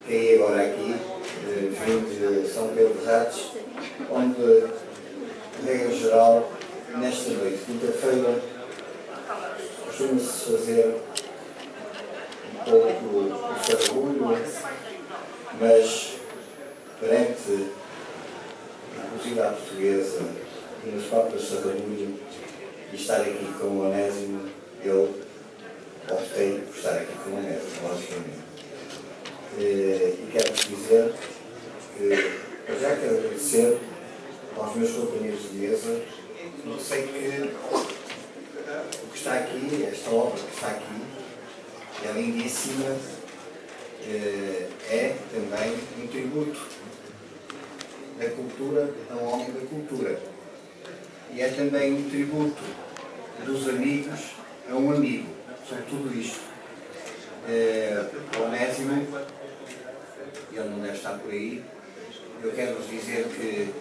caí agora aqui, vim de São Pedro de Ratos, onde, regra geral, nesta noite, quinta-feira, costuma-se fazer um pouco o sarrabulho, mas perante a cozida portuguesa e nos próprios sarrabulho, e estar aqui com o Onésimo, eu optei por estar aqui com o Onésimo, logicamente. E quero-vos dizer que eu já quero agradecer aos meus companheiros de mesa, porque sei que o que está aqui, esta obra que está aqui, é lindíssima, é também um tributo da cultura ao homem da cultura. E é também um tributo dos amigos a um amigo, sobre tudo isto. O Onésimo, ele não deve estar por aí, eu quero-vos dizer que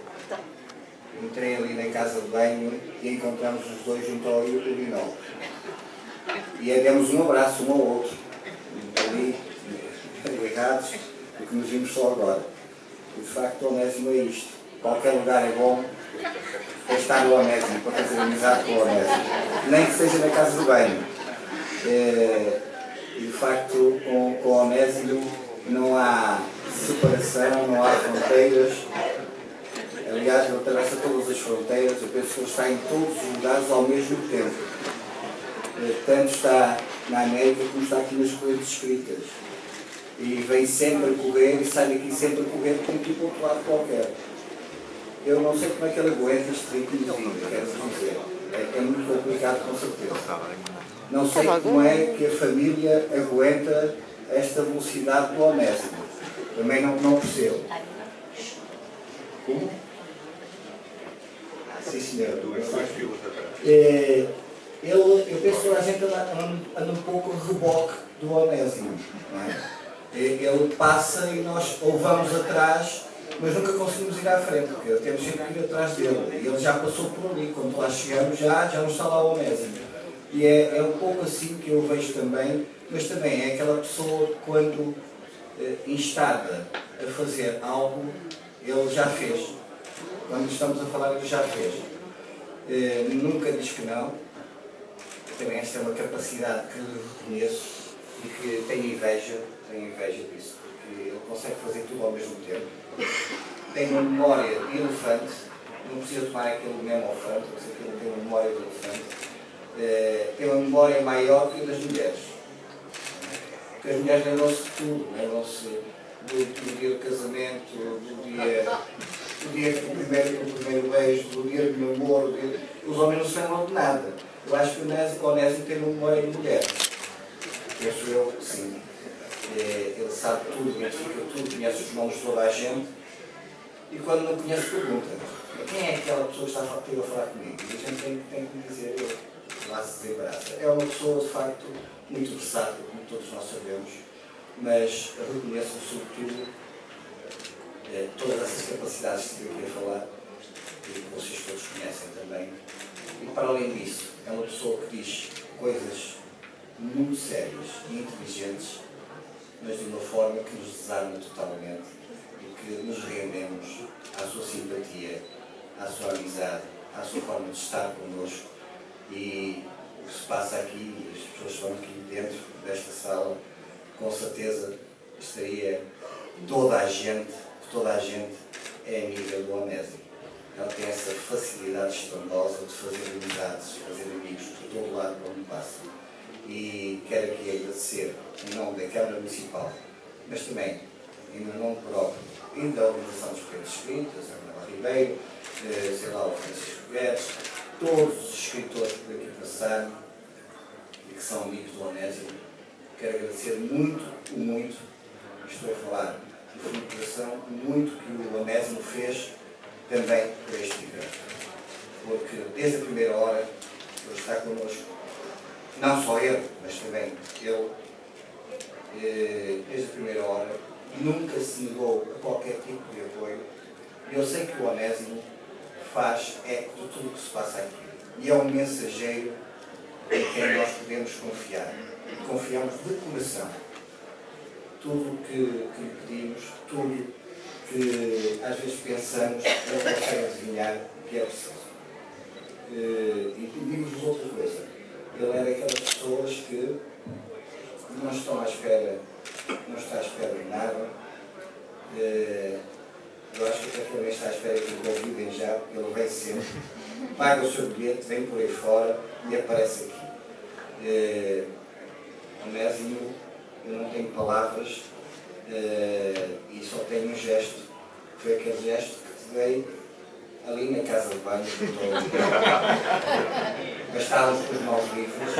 entrei ali na casa de banho e encontramos os dois junto ao urinol. E demos um abraço um ao outro, ali, agarrados, porque nos vimos só agora. E de facto o Onésimo é isto. Qualquer lugar é bom para estar no Onésimo, para fazer amizade com o Onésimo. Nem que seja na casa de banho. E de facto com o Onésimo não há separação, não há fronteiras. Aliás, ele atravessa todas as fronteiras, eu penso que ele está em todos os lugares ao mesmo tempo. Tanto está na América como está aqui nas correntes escritas. E vem sempre a correr e sai daqui sempre a correr para um tipo outro lado qualquer. Eu não sei como é que ele aguenta este ritmo de vida, quero dizer. É muito complicado, com certeza. Não sei como é que a família aguenta esta velocidade do Onésimo. Também não percebo. Como? Sim, senhor. Eu penso que a gente anda um pouco a reboque do Onésimo. Não é? Ele passa e nós ou vamos atrás, mas nunca conseguimos ir à frente, porque temos sempre que ir atrás dele. E ele já passou por ali, quando lá chegamos já não está lá o Onésimo. E é um pouco assim que eu vejo também, mas também é aquela pessoa que quando instada a fazer algo, ele já fez. Quando estamos a falar, ele já fez. Nunca diz que não. Também esta é uma capacidade que lhe reconheço e que tenho inveja disso, porque ele consegue fazer tudo ao mesmo tempo. Tem uma memória de elefante, não precisa tomar aquele mesmo elefante, mas ele tem uma memória de elefante. Tem uma memória maior que a das mulheres. Porque as mulheres lembram-se de tudo, lembram-se do dia do casamento, do dia do primeiro beijo, do dia do namoro. Os homens não se lembram de nada. Eu acho que o Onésimo tem uma memória de mulher. Penso eu que sim. Ele sabe tudo, identifica tudo, conhece os nomes de toda a gente. E quando não conhece, pergunta: quem é aquela pessoa que está a falar comigo? E a gente tem que dizer, eu lá se desembraça. É uma pessoa, de facto, muito versátil, como todos nós sabemos, mas reconheço, sobretudo, todas essas capacidades que eu queria falar, e que vocês todos conhecem também. E, para além disso, é uma pessoa que diz coisas muito sérias e inteligentes, mas de uma forma que nos desarma totalmente e que nos rendemos à sua simpatia, à sua amizade, à sua forma de estar connosco. E o que se passa aqui, as pessoas que estão aqui dentro desta sala, com certeza estaria toda a gente é amiga do Onésimo. Ela tem essa facilidade estrondosa de fazer amizades, de fazer amigos por todo lado por onde passa. E quero aqui agradecer em nome da Câmara Municipal, mas também em nome próprio e da Organização dos Correios Escritas, a Manuel Ribeiro, sei lá, o Francisco Guedes, todos os escritores que por aqui passaram e que são amigos do Onésimo. Quero agradecer muito, estou a falar de fundo do coração, muito que o Onésimo fez também por este evento. Porque desde a primeira hora ele está connosco. Não só ele, mas também ele, desde a primeira hora, nunca se negou a qualquer tipo de apoio. E eu sei que o Onésimo faz eco de tudo o que se passa aqui. E é um mensageiro em quem nós podemos confiar. E confiamos de coração. Tudo o que lhe pedimos mesmos tudo que às vezes pensamos não conseguem adivinhar o que é preciso. E digo-vos outra coisa. Ele é daquelas pessoas que não estão à espera, não está à espera de nada. Eu acho que até que ele está à espera que o convidem já, porque ele vem sempre, paga o seu bilhete, vem por aí fora e aparece aqui. Onésimo, eu não tenho palavras e só tenho um gesto. Foi aquele gesto que te dei ali na casa de banho. Mas estávamos com os maus livros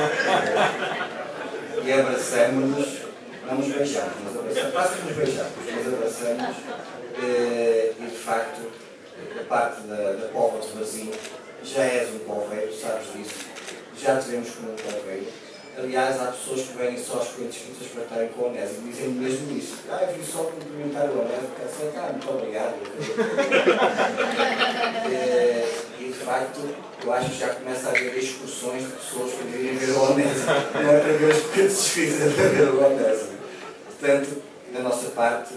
e abraçamos-nos, não nos beijamos, mas abraçamos, quase que nos beijamos, mas abraçamos e de facto a parte da pova de vazio, já és um poveiro, sabes disso, já te vemos como um poveiro. Aliás, há pessoas que vêm só às correntes escritas para estarem com o Onésimo e dizem mesmo isso. Eu vim só cumprimentar o Onésimo, porque assim, muito obrigado. E de facto, eu acho que já começa a haver excursões de pessoas que virem ver o Onésimo. Não é para ver as correntes escritas, é para ver o Onésimo. Portanto, da nossa parte,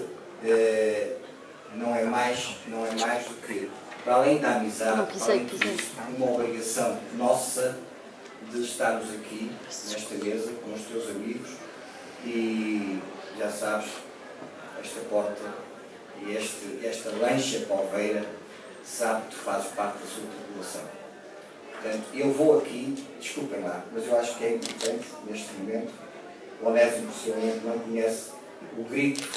não é mais do que, para além da amizade, para além disso, uma obrigação nossa de estarmos aqui, nesta mesa, com os teus amigos, e já sabes, esta porta e esta lancha poveira sabe que tu fazes parte da sua tripulação. Portanto, eu vou aqui, desculpem lá, mas eu acho que é importante, neste momento, o Onésimo possivelmente não conhece o grito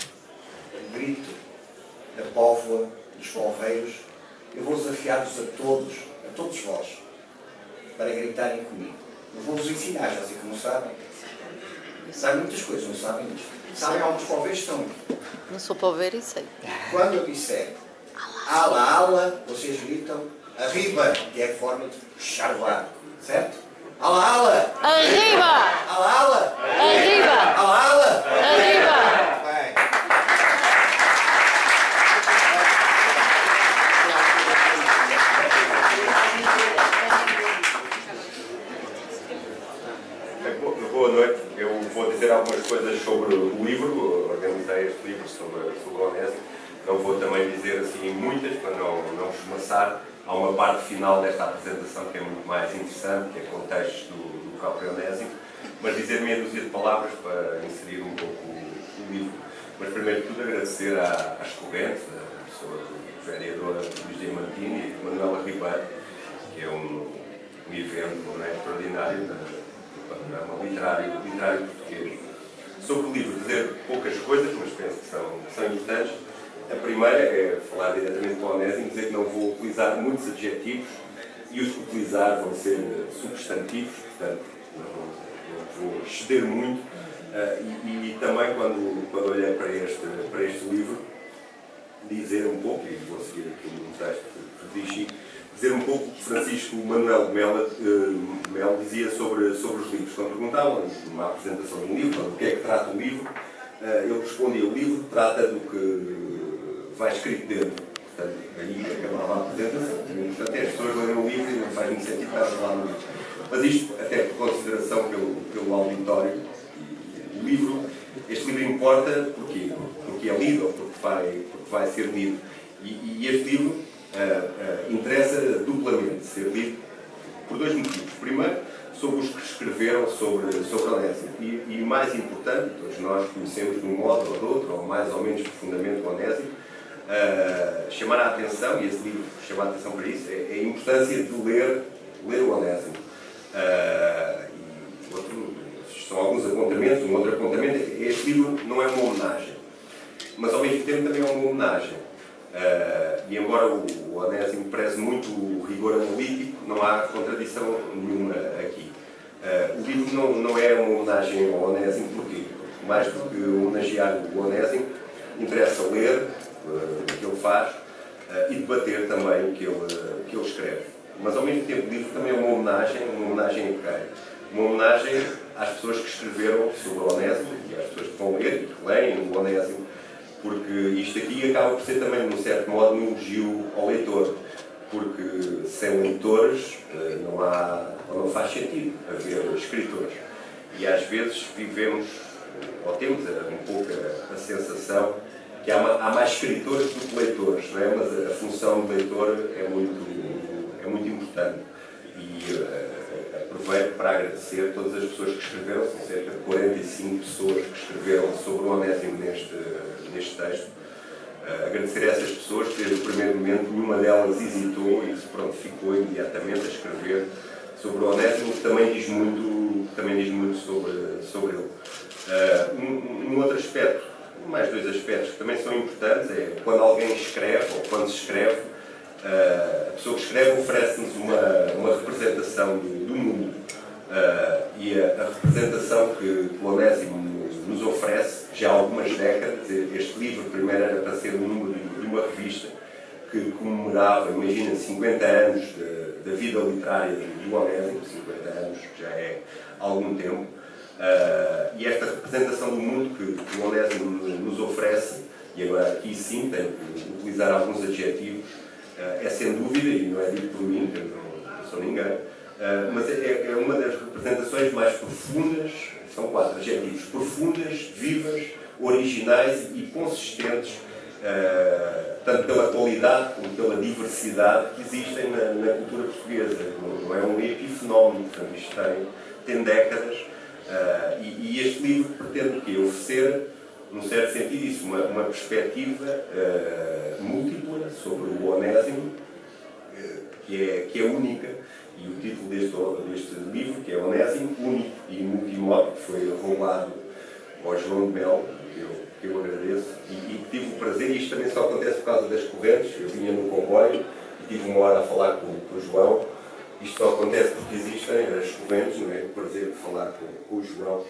da póvoa, dos poveiros. Eu vou desafiar-vos a todos vós, para gritarem comigo. Eu vou-vos ensinar, já sei que não sabem. Sabem muitas coisas, não sabem isto. Sabem alguns poveiros que estão aqui. Não sou poveiro e sei. Quando eu disser ala, ala, vocês gritam arriba, que é a forma de puxar o ar, certo? Ala, ala! Arriba! Ala, ala! Arriba! Ala, ala! Arriba! Bem. Boa noite. Eu vou dizer algumas coisas sobre o livro. Organizei este livro sobre o Onésimo. Não vou também dizer assim muitas, para não esmaçar. Há uma parte final desta apresentação que é muito mais interessante, que é contextos do próprio Onésimo. Mas dizer meia dúzia de palavras para inserir um pouco o livro. Mas primeiro de tudo agradecer às correntes, à pessoa do vereador Luís Diamantini e Manuela Ribeiro, que é um evento extraordinário no panorama literário português. Sobre o livro, dizer poucas coisas, mas penso que são importantes. A primeira é falar diretamente com o Onésimo, dizer que não vou utilizar muitos adjetivos e os que utilizar vão ser substantivos, portanto não vou exceder muito. E também quando olhei para este livro, dizer um pouco, e vou seguir aqui um texto que diz, dizer um pouco o que Francisco Manuel Melo dizia sobre os livros. Quando perguntavam, numa apresentação de um livro, do que é que trata o livro, ele respondia: o livro trata do que vai escrito dentro. Portanto, aí acabava a apresentação. Portanto, as pessoas lerem o livro e não faz muito sentido estar lá no livro. Mas isto, até por consideração pelo auditório, o livro, este livro importa porque é lido, ou porque vai ser lido. E este livro interessa duplamente ser lido por dois motivos. Primeiro, sobre os que escreveram sobre Onésimo. E mais importante, todos nós conhecemos de um modo ou de outro, ou mais ou menos profundamente o Onésimo, chamar a atenção, e este livro chama a atenção para isso, é a importância de ler o Onésimo. São alguns apontamentos. Um outro apontamento é que este livro não é uma homenagem, mas ao mesmo tempo também é uma homenagem. E embora o Onésimo preze muito o rigor analítico, não há contradição nenhuma aqui. O livro não é uma homenagem ao Onésimo, porque mais do que homenagear o Onésimo, interessa ler o que ele faz e debater também o que ele escreve. Mas ao mesmo tempo o livro também é uma homenagem a quem? Uma homenagem às pessoas que escreveram sobre o Onésimo e às pessoas que vão ler e que leem o Onésimo, porque isto aqui acaba por ser também, de um certo modo, um elogio ao leitor, porque sem leitores não faz sentido haver escritores. E às vezes vivemos, ou temos um pouco a sensação que há mais escritores do que leitores, não é? Mas a função de leitor é muito importante. E aproveito para agradecer a todas as pessoas que escreveram, são cerca de 45 pessoas que escreveram sobre o Onésimo neste texto. Agradecer a essas pessoas que desde o primeiro momento nenhuma delas hesitou e se prontificou imediatamente a escrever sobre o Onésimo, que também diz muito sobre ele. Um outro aspecto, mais dois aspectos que também são importantes, é quando alguém escreve, ou quando se escreve, a pessoa que escreve oferece-nos uma representação do mundo. E a representação que o Onésimo nos oferece, já há algumas décadas, este livro primeiro era para ser um número de uma revista que comemorava, imagina, 50 anos da vida literária do Onésimo, 50 anos, que já é algum tempo. E esta representação do mundo que o Onésimo nos oferece, e agora aqui sim tenho que utilizar alguns adjetivos, é sem dúvida, e não é dito por mim, que eu não sou ninguém, mas é uma das representações mais profundas, são 4 adjetivos, profundas, vivas, originais e consistentes, tanto pela qualidade como pela diversidade que existem na cultura portuguesa. Não é um epifenómeno, portanto isto tem décadas, e este livro pretende que oferecer, num certo sentido, isso, uma perspectiva múltipla sobre o Onésimo, que é única, e o título deste livro, que é Onésimo, único e multimodo, que foi roubado ao João de Mel, que eu agradeço, e tive o prazer, e isto também só acontece por causa das correntes. Eu vinha no comboio e tive uma hora a falar com o João. Isto só acontece porque existem as correntes, não é? O prazer de falar com o João,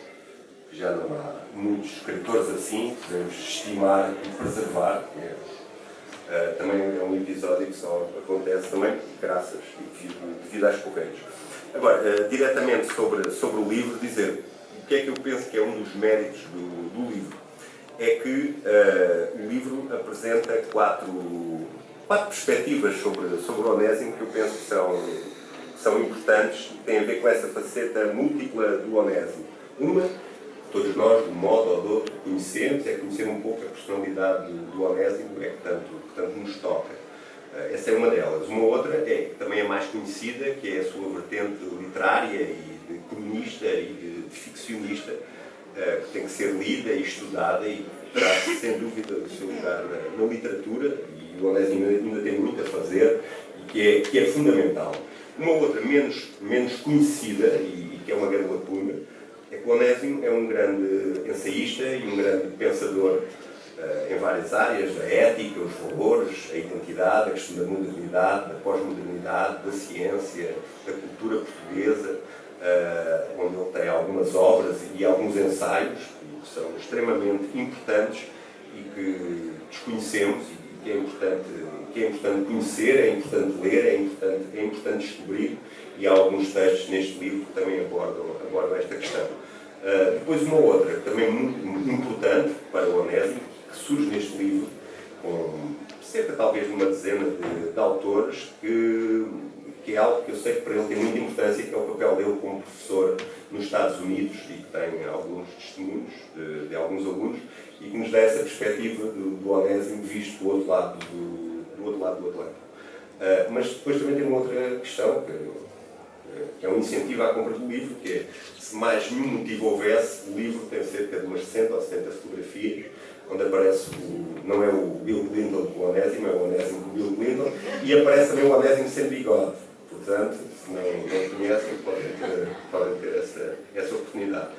que já não há muitos escritores assim, que devemos estimar e preservar. Também é um episódio que só acontece também graças e devido às correntes. Agora, diretamente sobre o livro, dizer o que é que eu penso que é um dos méritos do livro. É que o livro apresenta quatro perspectivas sobre o Onésimo que eu penso que são importantes e que têm a ver com essa faceta múltipla do Onésimo. Uma, todos nós, de um modo ou de outro, conhecemos, é conhecer um pouco a personalidade do Onésimo, é que tanto nos toca. Essa é uma delas. Uma outra, que também é mais conhecida, que é a sua vertente literária e de cronista e de ficcionista, que tem que ser lida e estudada e terá, sem dúvida, o seu lugar na literatura, e o Onésimo ainda tem muito a fazer, e que é fundamental. Uma outra, menos conhecida, e que é uma grande lacuna, é que o Onésimo é um grande ensaísta e um grande pensador em várias áreas, da ética, os valores, a identidade, a questão da modernidade, da pós-modernidade, da ciência, da cultura portuguesa, onde ele tem algumas obras e alguns ensaios que são extremamente importantes e que desconhecemos e que é importante conhecer, é importante ler, é importante descobrir, e há alguns textos neste livro que também abordam esta questão. Depois uma outra, também muito importante para o Onésimo, que surge neste livro, com cerca talvez de uma dezena de autores, que é algo que eu sei que para ele tem muita importância, que é o papel dele como professor nos Estados Unidos, e que tem alguns testemunhos de alguns alunos, e que nos dá essa perspectiva do Onésimo visto do outro lado do Atlântico. Mas depois também tem uma outra questão, que é um incentivo à compra do livro, que é, se mais nenhum motivo houvesse, o livro tem cerca de umas 60 ou 70 fotografias, onde aparece, não é o Bill Clinton do Onésimo, é o Onésimo do Bill Clinton, e aparece também o Onésimo sem bigode. Portanto, se não conhecem, podem ter essa oportunidade.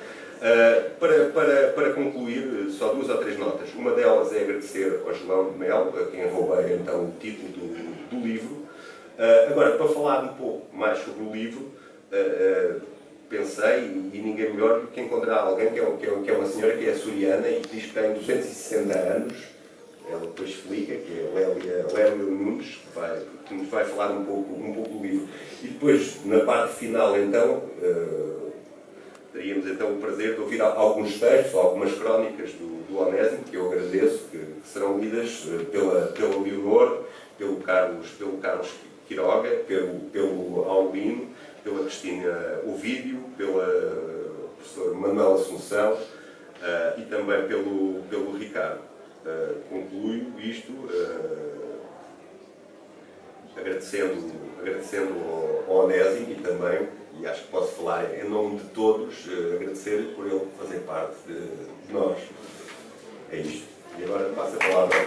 Para concluir, só 2 ou 3 notas. Uma delas é agradecer ao João de Mel, a quem roubei então o título do livro. Agora, para falar um pouco mais sobre o livro, pensei, e ninguém melhor do que encontrar alguém que é uma senhora que é açoriana e que diz que tem 260 anos. Ela depois explica, que é Lélia Nunes, que nos vai falar um pouco do livro. E depois, na parte final, então, teríamos então o prazer de ouvir alguns textos, algumas crónicas do Onésimo, que eu agradeço, que serão lidas pela Leonor, pelo Carlos Quiroga, pelo Aulino, pela Cristina Ovídio, pela professora Manuela Assunção e também pelo Ricardo. concluo isto agradecendo ao Onésimo e também, e acho que posso falar em nome de todos, agradecer-lhe por ele fazer parte de nós. É isto. E agora passo a palavra ao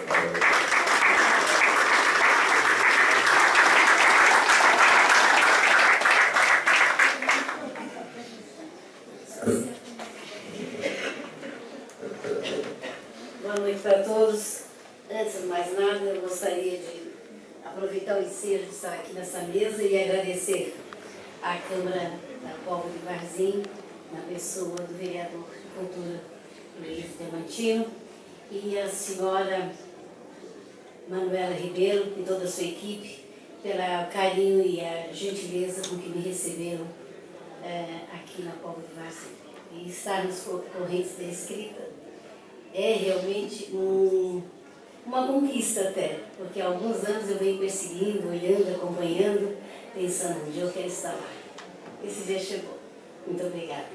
Boa noite para todos. Antes de mais nada, eu gostaria de aproveitar o ensejo de estar aqui nessa mesa e agradecer à Câmara da Póvoa de Varzim, na pessoa do vereador de Cultura Luiz Demantino, e a senhora Manuela Ribeiro e toda a sua equipe pelo carinho e a gentileza com que me receberam aqui na Póvoa de Varzim. E estar nos correntes da escrita é realmente uma conquista até, porque há alguns anos eu venho perseguindo, olhando, acompanhando, pensando, um dia eu quero estar lá. Esse dia chegou. Muito obrigada.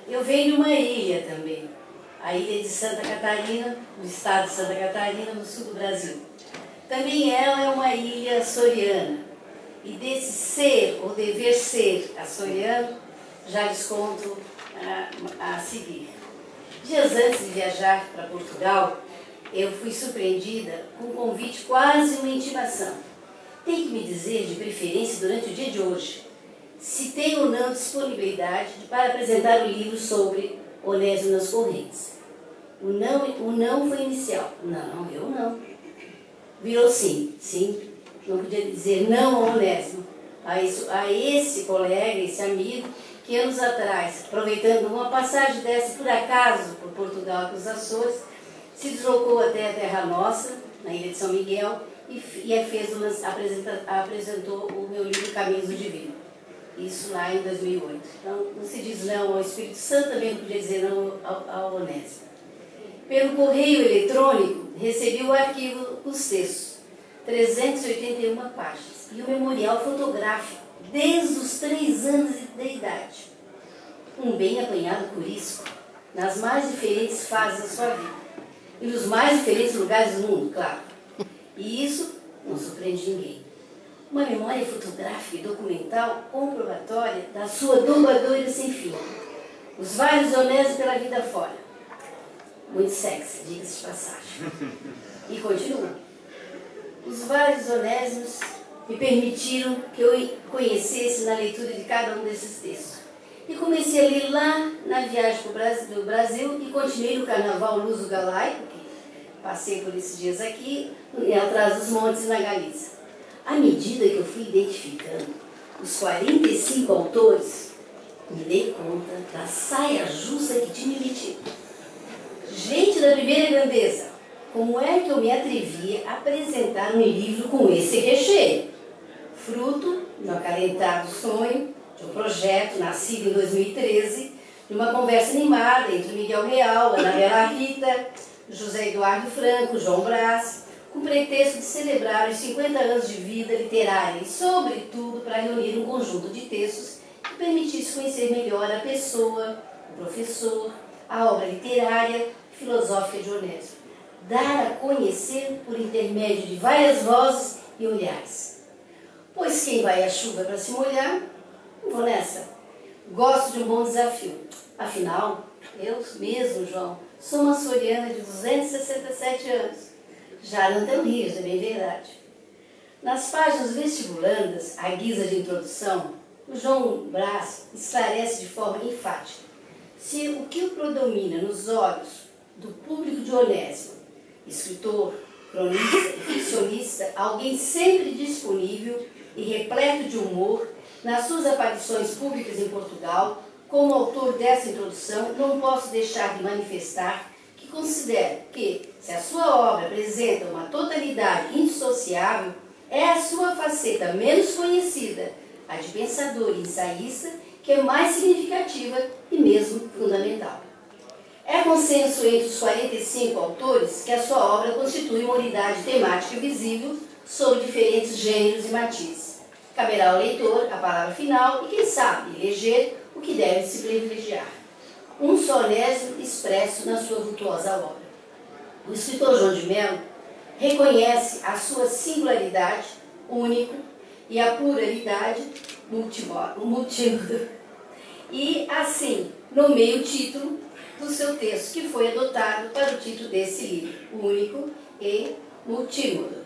Eu venho de uma ilha também, a ilha de Santa Catarina, no estado de Santa Catarina, no sul do Brasil. Também ela é uma ilha açoriana, e desse ser, ou dever ser açoriano, já lhes conto a seguir. Dias antes de viajar para Portugal, eu fui surpreendida com um convite, quase uma intimação. Tem que me dizer, de preferência durante o dia de hoje, se tem ou não disponibilidade para apresentar o livro sobre Onésimo nas Correntes. O não foi inicial. Não, eu não. Virou sim. Não podia dizer não ao Onésimo. A esse colega, esse amigo, que anos atrás, aproveitando uma passagem dessa por acaso por Portugal e os Açores, se deslocou até a Terra Nossa, na Ilha de São Miguel, e apresentou o meu livro Caminhos do Divino. Isso lá em 2008. Então, não se diz não ao Espírito Santo, também não podia dizer não ao Onésimo. Pelo correio eletrônico, recebi o arquivo dos textos, 381 páginas, e o memorial fotográfico, desde os 3 anos de idade. Um bem apanhado curisco, nas mais diferentes fases da sua vida. E nos mais diferentes lugares do mundo, claro. E isso não surpreende ninguém. Uma memória fotográfica e documental comprobatória da sua dombadora sem fim. Os vários Onésimos pela vida fora. Muito sexy, diga-se de passagem. E continua. Os vários Onésimos me permitiram que eu conhecesse na leitura de cada um desses textos. E comecei a ler lá na viagem do Brasil e continuei no Carnaval Luso Galaico, que passei por esses dias aqui, atrás dos montes na Galícia. À medida que eu fui identificando os 45 autores, me dei conta da saia justa que tinha me metido. Gente da primeira grandeza, como é que eu me atrevia a apresentar um livro com esse recheio? Fruto do acalentado sonho de um projeto nascido em 2013, de uma conversa animada entre Miguel Real, Anabela Rita, José Eduardo Franco, João Brás, com pretexto de celebrar os 50 anos de vida literária e, sobretudo, para reunir um conjunto de textos que permitisse conhecer melhor a pessoa, o professor, a obra literária e filosófica de Onésimo. Dar a conhecer por intermédio de várias vozes e olhares. Pois quem vai à chuva para se molhar, vou nessa. Gosto de um bom desafio. Afinal, eu mesmo, João, sou uma açoriana de 267 anos. Já não tão rígida, é bem verdade. Nas páginas vestibulandas, à guisa de introdução, o João Brás esclarece de forma enfática se o que predomina nos olhos do público de Onésimo, escritor, cronista e ficcionista, alguém sempre disponível e repleto de humor nas suas aparições públicas em Portugal, como autor dessa introdução, não posso deixar de manifestar que considero que, se a sua obra apresenta uma totalidade indissociável, é a sua faceta menos conhecida, a de pensador e ensaísta, que é mais significativa e mesmo fundamental. É consenso entre os 45 autores que a sua obra constitui uma unidade temática visível sobre diferentes gêneros e matizes. Caberá ao leitor a palavra final e, quem sabe, eleger o que deve se privilegiar. Um só Onésimo expresso na sua vultuosa obra. O escritor João de Mello reconhece a sua singularidade, único, e a pluralidade multímodo. E assim, nomeia o título do seu texto, que foi adotado para o título desse livro, Único e Multímodo.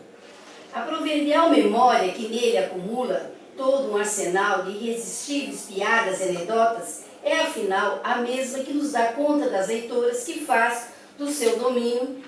A proverbial memória que nele acumula todo um arsenal de irresistíveis piadas e anedotas é, afinal, a mesma que nos dá conta das leitoras, que faz do seu domínio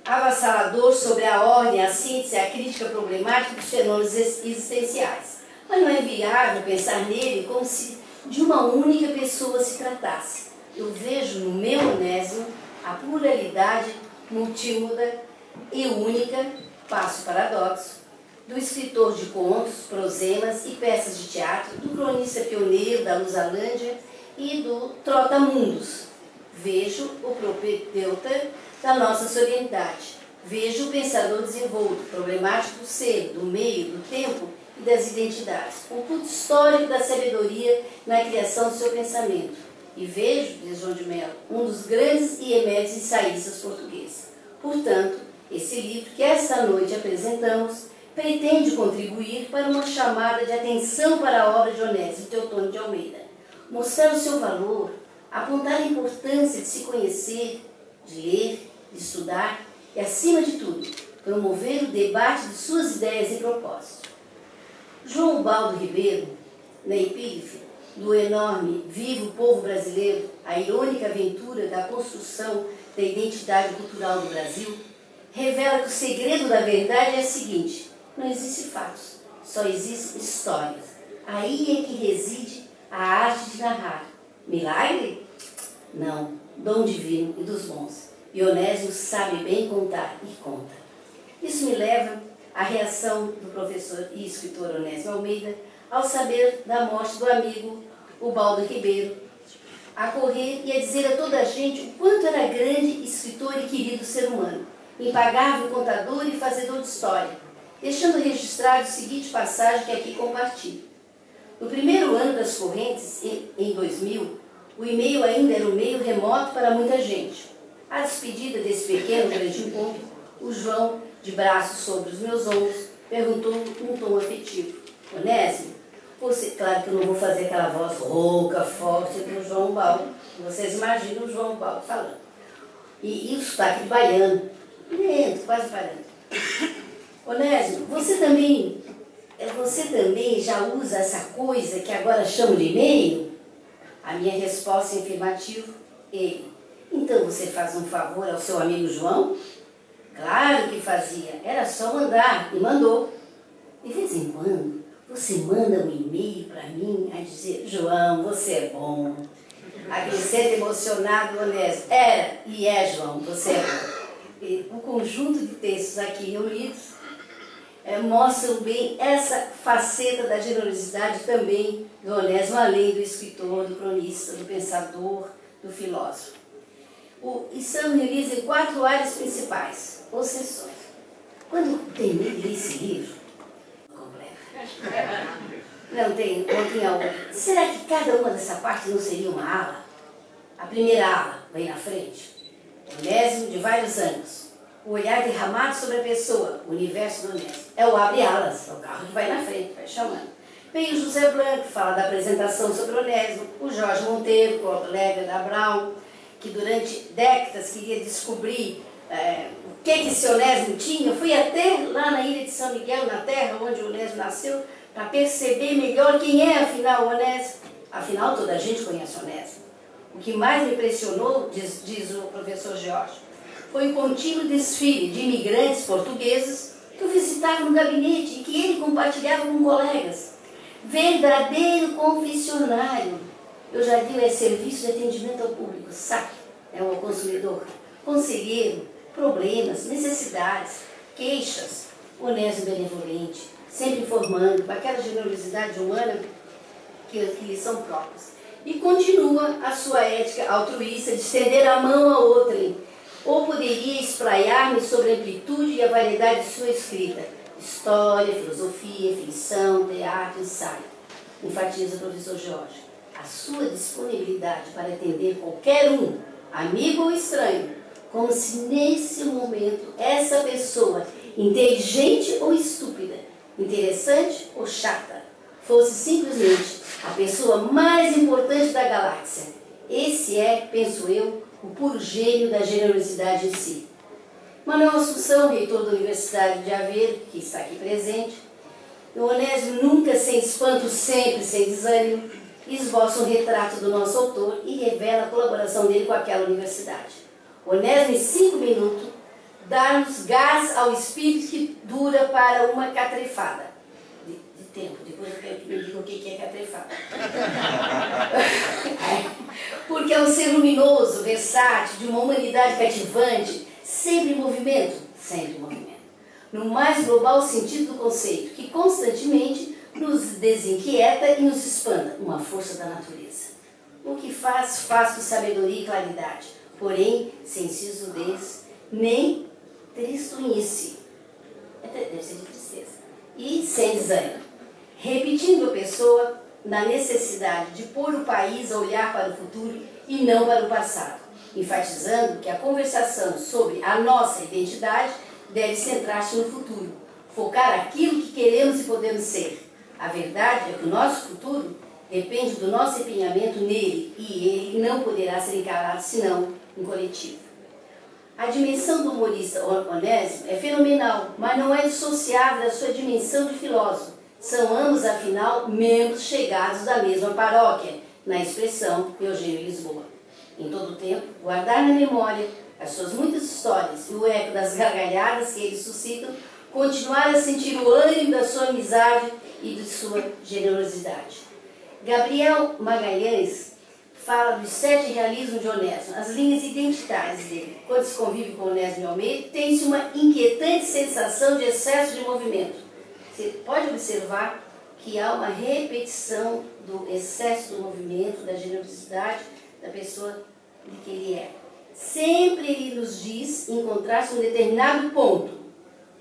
avassalador sobre a ordem, a síntese e a crítica problemática dos fenômenos existenciais. Mas não é viável pensar nele como se de uma única pessoa se tratasse. Eu vejo no meu Onésimo a pluralidade multímoda e única, passo paradoxo, do escritor de contos, prosemas e peças de teatro, do cronista pioneiro da Lusalândia e do Trotamundos. Vejo o propedeuta da nossa solenidade. Vejo o pensador desenvolto, problemático do ser, do meio, do tempo e das identidades. O culto histórico da sabedoria na criação do seu pensamento. E vejo, diz João de Mello, um dos grandes e eméritos ensaístas portugueses. Portanto, esse livro que esta noite apresentamos pretende contribuir para uma chamada de atenção para a obra de Onésimo Teotônio de Almeida, mostrar o seu valor, apontar a importância de se conhecer, de ler, de estudar e, acima de tudo, promover o debate de suas ideias e propósitos. João Ubaldo Ribeiro, na epígrafe do enorme Viva o Povo Brasileiro, a irônica aventura da construção da identidade cultural do Brasil, revela que o segredo da verdade é o seguinte: não existem fatos, só existem histórias. Aí é que reside a arte de narrar. Milagre? Não, dom divino e dos bons. E Onésimo sabe bem contar e conta. Isso me leva à reação do professor e escritor Onésimo Almeida ao saber da morte do amigo Ubaldo Ribeiro, a correr e a dizer a toda a gente o quanto era grande escritor e querido ser humano, impagável contador e fazedor de história, deixando registrado o seguinte passagem que aqui compartilho. No primeiro ano das correntes, em 2000, o e-mail ainda era um meio remoto para muita gente. À despedida desse pequeno grande encontro, o João, de braços sobre os meus ombros, perguntou num tom afetivo: Onésimo, você... Claro que eu não vou fazer aquela voz rouca, forte do João Ubaldo. Vocês imaginam o João Ubaldo falando. E o sotaque de baiano, lento, quase parando. Onésimo, você também já usa essa coisa que agora chamo de e-mail? A minha resposta em afirmativo, ele: então você faz um favor ao seu amigo João? Claro que fazia, era só mandar, e mandou. De vez em quando, você manda um e-mail para mim a dizer: João, você é bom. Acrescenta emocionado Onésimo: era e é, João, você é bom. E o conjunto de textos aqui reunidos mostram bem essa faceta da generosidade também do Onésimo, além do escritor, do cronista, do pensador, do filósofo. Estamos reunidos em 4 áreas principais, ou seções. Quando terminei de ler esse livro, não tinha outra. Será que cada uma dessa parte não seria uma ala? A primeira ala vem na frente. Onésimo de vários anos. O olhar derramado sobre a pessoa, o universo do Onésimo. É o abre-alas, é o carro que vai na frente, vai chamando. Vem o José Blanco, que fala da apresentação sobre o Onésimo. O Jorge Monteiro, colega da Brown, que durante décadas queria descobrir o que esse Onésimo tinha. Fui até lá na ilha de São Miguel, na terra onde o Onésimo nasceu, para perceber melhor quem é, afinal, o Onésimo. Afinal, toda a gente conhece o Onésimo. O que mais me impressionou, diz o professor Jorge, foi o contínuo desfile de imigrantes portugueses que o visitavam no gabinete e que ele compartilhava com colegas. Verdadeiro confessionário. Eu já digo, é serviço de atendimento ao público, saque, ao consumidor, conselheiro, problemas, necessidades, queixas, Onésimo benevolente, sempre informando, com aquela generosidade humana que lhe são próprias. E continua a sua ética altruísta de estender a mão a outrem, ou poderia espraiar-me sobre a amplitude e a variedade de sua escrita, história, filosofia, ficção, teatro, ensaio. Enfatiza o professor Jorge. A sua disponibilidade para atender qualquer um, amigo ou estranho, como se nesse momento essa pessoa, inteligente ou estúpida, interessante ou chata, fosse simplesmente a pessoa mais importante da galáxia. Esse é, penso eu, o puro gênio da generosidade em si. Manuel Assunção, reitor da Universidade de Aveiro, que está aqui presente, o Onésimo, nunca sem espanto, sempre sem desânimo, esboça um retrato do nosso autor e revela a colaboração dele com aquela universidade. Onésimo, em 5 minutos, dá-nos gás ao espírito que dura para uma catrefada. De tempo, depois eu quero que me diga o que é catrefada. Porque é um ser luminoso, versátil, de uma humanidade cativante, sempre em movimento, sempre em movimento. No mais global sentido do conceito, que constantemente nos desinquieta e nos espanta, uma força da natureza. O que faz com sabedoria e claridade, porém sem sisudez, nem tristonhice, deve ser de tristeza, e sem desânimo, repetindo a pessoa na necessidade de pôr o país a olhar para o futuro e não para o passado, enfatizando que a conversação sobre a nossa identidade deve centrar-se no futuro, focar aquilo que queremos e podemos ser. A verdade é que o nosso futuro depende do nosso empenhamento nele e ele não poderá ser encarado senão em coletivo. A dimensão do humorista Onésimo é fenomenal, mas não é dissociável da sua dimensão de filósofo. São ambos, afinal, membros chegados da mesma paróquia, na expressão Eugênio Lisboa. Em todo o tempo, guardar na memória as suas muitas histórias e o eco das gargalhadas que eles suscitam, continuar a sentir o ânimo da sua amizade e de sua generosidade. Gabriel Magalhães fala dos 7 realismos de Onésimo, as linhas identitárias dele. Quando se convive com Onésimo Almeida, tem-se uma inquietante sensação de excesso de movimento. Você pode observar que há uma repetição do excesso do movimento, da generosidade da pessoa de que ele é. Sempre ele nos diz encontrar-se em um determinado ponto.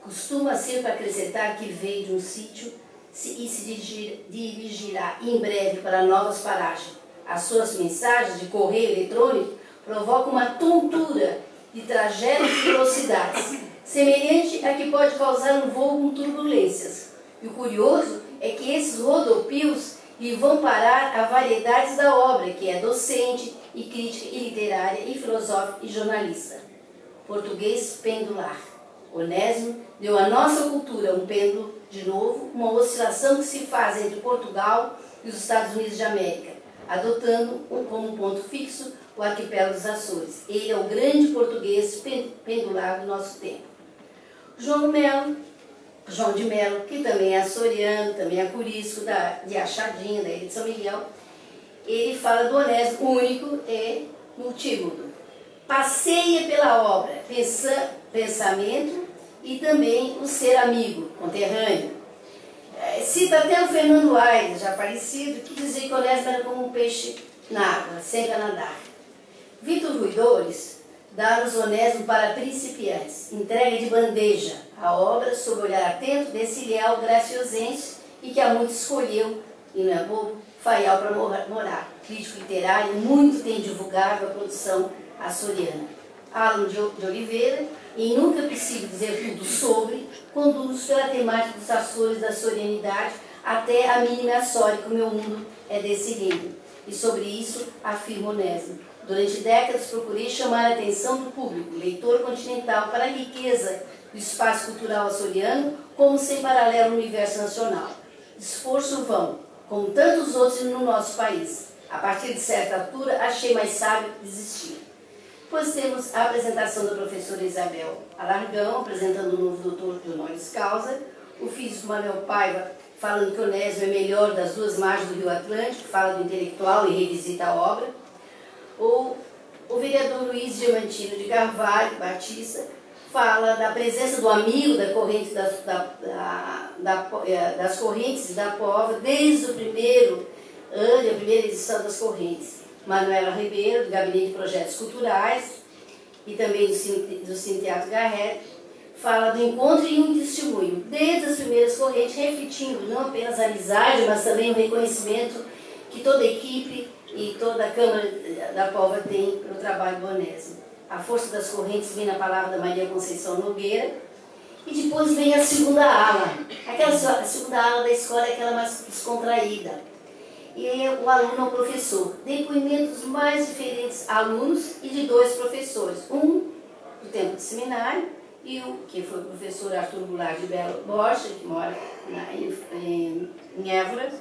Costuma ser para acrescentar que veio de um sítio e se dirigirá em breve para novas paragens. As suas mensagens de correio eletrônico provocam uma tontura de trajetos e velocidades, semelhante a que pode causar um voo com turbulências. E o curioso é que esses rodopios lhe vão parar a variedades da obra, que é docente, e crítica, e literária, e filosófica, e jornalista. Português pendular. Onésimo deu à nossa cultura um pêndulo, de novo, uma oscilação que se faz entre Portugal e os Estados Unidos de América, adotando como ponto fixo o arquipélago dos Açores. Ele é o grande português pendular do nosso tempo. João de Melo, que também é açoriano, também é curisco, de Achadinha, da ilha de São Miguel, ele fala do Onésimo, único e multímodo. Passeia pela obra, pensamento e também o ser amigo, conterrâneo. Cita até o Fernando Aires, já falecido, que dizia que Onésimo era como um peixe na água, sempre a nadar. Vitor Ruidores dá-nos Onésimo para principiantes, entrega de bandeja a obra sob o olhar atento desse leal graciosense e que há muito escolheu, e não é bobo, Faial para morar. Crítico literário, muito tem divulgado a produção açoriana. Alan de Oliveira, e nunca é possível dizer tudo sobre, conduz pela temática dos Açores, da açorianidade, até a mínima açórica, o meu mundo é desse reino. E sobre isso afirma Onésimo. Durante décadas procurei chamar a atenção do público, leitor continental, para a riqueza do espaço cultural açoriano, como sem paralelo no universo nacional. Esforço vão, como tantos outros no nosso país. A partir de certa altura, achei mais sábio desistir. Depois temos a apresentação da professora Isabel Alargão, apresentando o novo doutor de honoris causa, o físico Manuel Paiva, falando que Onésimo é melhor das duas margens do Rio Atlântico, fala do intelectual e revisita a obra. O vereador Luiz Diamantino de Carvalho Batista fala da presença do amigo da corrente das correntes da POVA, desde o primeiro ano, a primeira edição das correntes. Manuela Ribeiro, do Gabinete de Projetos Culturais, e também do Cine Teatro Garret, fala do encontro e um testemunho, desde as primeiras correntes, refletindo não apenas a amizade, mas também o reconhecimento que toda a equipe e toda a Câmara da POVA tem no trabalho do Onésimo. A Força das Correntes vem na palavra da Maria Conceição Nogueira. E depois vem a segunda ala. A segunda ala da escola é aquela mais descontraída. E o aluno é o professor. Depoimentos mais diferentes alunos e de 2 professores. Um do tempo de seminário, e o que foi o professor Arthur Goulart de Belo Borges, que mora em Évora,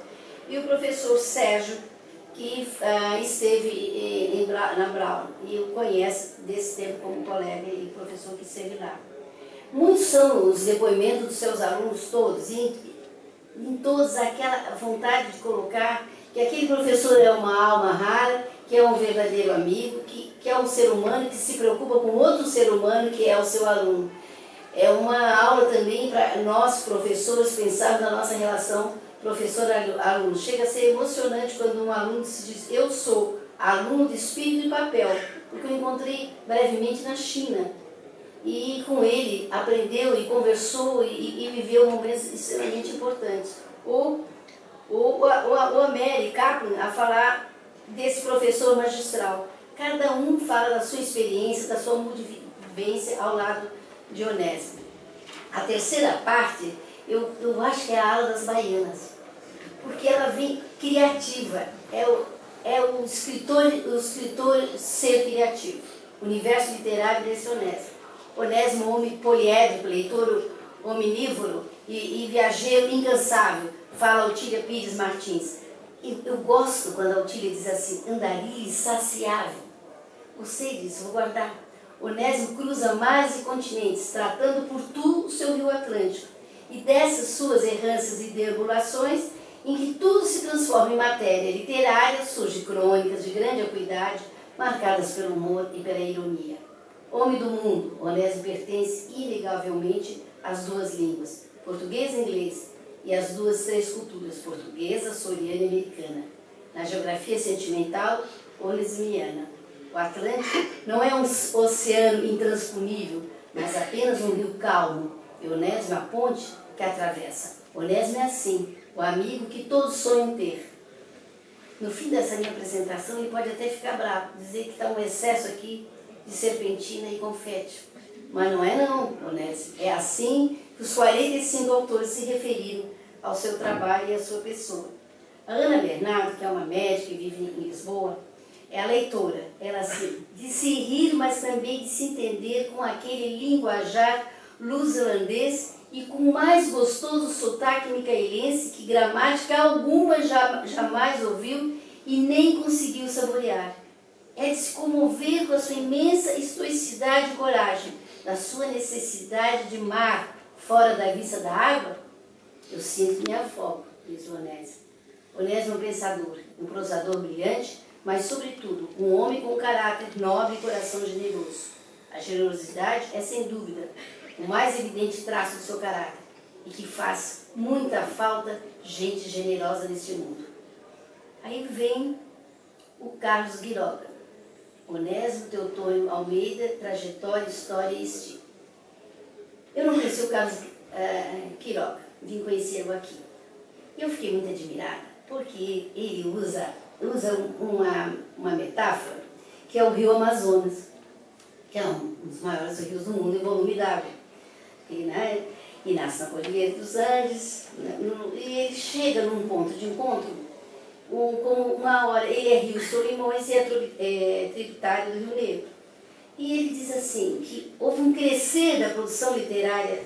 e o professor Sérgio, que esteve na Brown, e o conhece desse tempo como colega e professor que esteve lá. Muitos são os depoimentos dos seus alunos todos, e em todos aquela vontade de colocar que aquele professor é uma alma rara, que é um verdadeiro amigo, que é um ser humano que se preocupa com outro ser humano que é o seu aluno. É uma aula também para nós, professores, pensarmos na nossa relação professor-aluno. Chega a ser emocionante quando um aluno se diz: eu sou aluno de espírito e papel, porque eu encontrei brevemente na China. E com ele aprendeu e conversou e viveu momentos extremamente importantes. O Amélie Kaplan a falar desse professor magistral. Cada um fala da sua experiência, da sua vivência ao lado de Onésimo. A terceira parte, eu acho que é a ala das baianas, porque ela vem criativa, é o escritor ser criativo, o universo literário desse Onésimo. Onésimo, homem poliédrico, leitor omnívoro e viajeiro incansável, fala Otília Pires Martins. Eu gosto quando a Otília diz assim: andarilho insaciável. Gostei disso, vou guardar. Onésimo cruza mares e continentes, tratando por tu o seu rio Atlântico, e dessas suas errâncias e deambulações, em que tudo se transforma em matéria literária, surgem crônicas de grande acuidade, marcadas pelo humor e pela ironia. Homem do mundo, Onésimo pertence inegavelmente às 2 línguas, português e inglês, e às 3 culturas, portuguesa, açoriana e americana. Na geografia sentimental, onesimiana. O Atlântico não é um oceano intransponível, mas apenas um rio calmo, e Onésimo é a ponte que atravessa. Onésimo é assim, o amigo que todos sonham ter. No fim dessa minha apresentação, ele pode até ficar bravo, dizer que está um excesso aqui de serpentina e confete. Mas não é não, Onésimo. É assim que os 45 autores se referiram ao seu trabalho e à sua pessoa. A Ana Bernardo, que é uma médica e vive em Lisboa, é a leitora. Ela de se rir, mas também de se entender com aquele linguajar luso-holandês e com o mais gostoso sotaque micaelense que gramática alguma jamais ouviu e nem conseguiu saborear. É de se comover com a sua imensa estoicidade e coragem, da sua necessidade de mar fora da vista da água. Eu sinto que me afogo, diz o Onésimo. Onésimo é um pensador, um prosador brilhante, mas, sobretudo, um homem com caráter nobre e coração generoso. A generosidade é, sem dúvida, o mais evidente traço do seu caráter e que faz muita falta gente generosa neste mundo. Aí vem o Carlos Quiroga. Onésimo Teotônio Almeida, trajetória, história e estilo. Eu não conheci o Carlos Quiroga, vim conhecê-lo aqui. Eu fiquei muito admirada, porque ele usa uma metáfora, que é o rio Amazonas, que é um dos maiores rios do mundo em volume d'água. E nasce na Cordilheira dos Andes, e ele chega num ponto de encontro, como uma hora, ele é Rio Solimões e é tributário do Rio Negro. E ele diz assim, que houve um crescer da produção literária